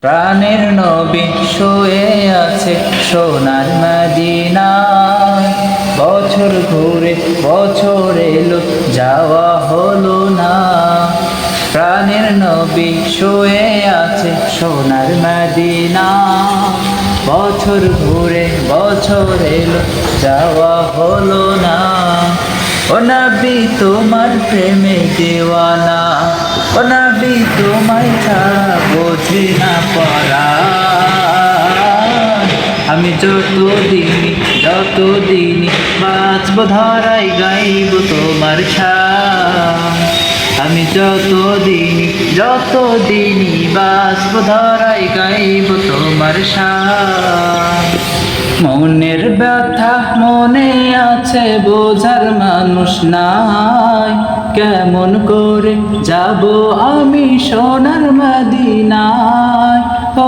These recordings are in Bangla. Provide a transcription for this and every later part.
প্রাণের নবী শুয়ে আছে সোনার মদিনায়। বছর ঘুরে বছর এলো যাওয়া হলো না। প্রাণের নবী শুয়ে আছে সোনার মদিনায়। বছর ঘুরে বছর এলো যাওয়া হলো না। ও নবী তোমার প্রেমে দেওয়ানা, ও নবী তোমায় ছাড়া বোঝে না পরাণ। আমি যতদিন বাঁচব ধরাই গাইব তোমার শান। আমি যতদিন বাঁচব ধরাই গাইব তোমার শান। মনের ব্যথা মনে আছে বোঝার মানুষ নাই। কেমন করে যাব আমি সোনার মদিনায়। ও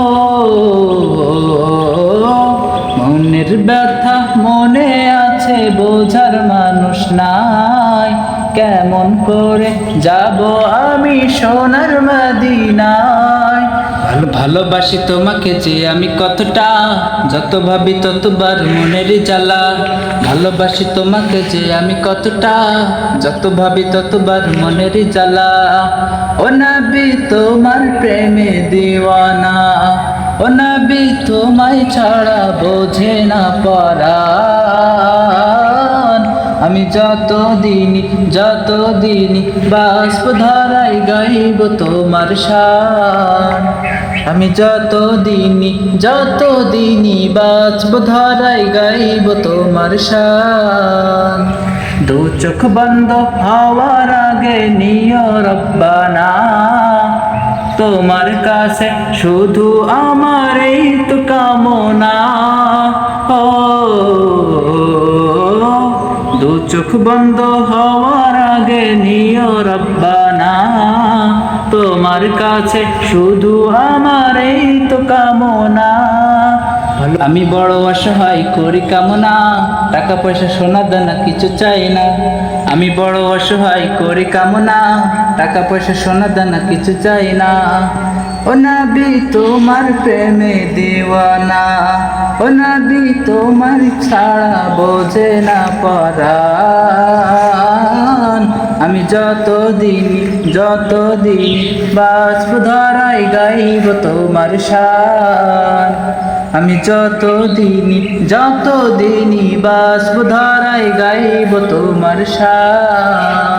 মনের ব্যথা মনে আছে বোঝার মানুষ নাই। কেমন করে যাব আমি সোনার মদিনায়। ভালোবাসি তোমাকে যে আমি কতটা, যত ভাবি ততবার মনের জ্বালা। ভালোবাসি তোমাকে যে আমি কতটা, যত ভাবি ততবার মনের জ্বালা। ও নবী তোমার প্রেমে দিওয়ানা, ও নবী তোমায় ছাড়া বোঝে না পরাণ। আমি যতদিন বাঁচব ধরাই গাইব তোমার শান। আমি যতদিন বাঁচব ধরাই গাইব তোমার শান। দু চোখ বন্ধ হওয়ার আগে নিও রব্বানা, তোমার কাছে শুধু আমার এই তো কামনা। ও দু চোখ বন্ধ হওয়ার আগে নিও রব্বানা, তোমার কাছে শুধু আমার এই তো কামনা। আমি বড় অসহায় করি কামনা, টাকা পয়সা সোনা দানা কিছু চাই না। আমি বড় অসহায় করি কামনা, টাকা পয়সা সোনা দানা কিছু চাই না। ও নবী তোমার প্রেমে দিওয়ানা, ও নবী তোমার ছাড়া বোঝে না পরাণ। আমি যতদিন বাঁচব ধরাই গাইব তোমার শান। আমি যতদিন বাঁচব ধরাই গাইব তোমার শান।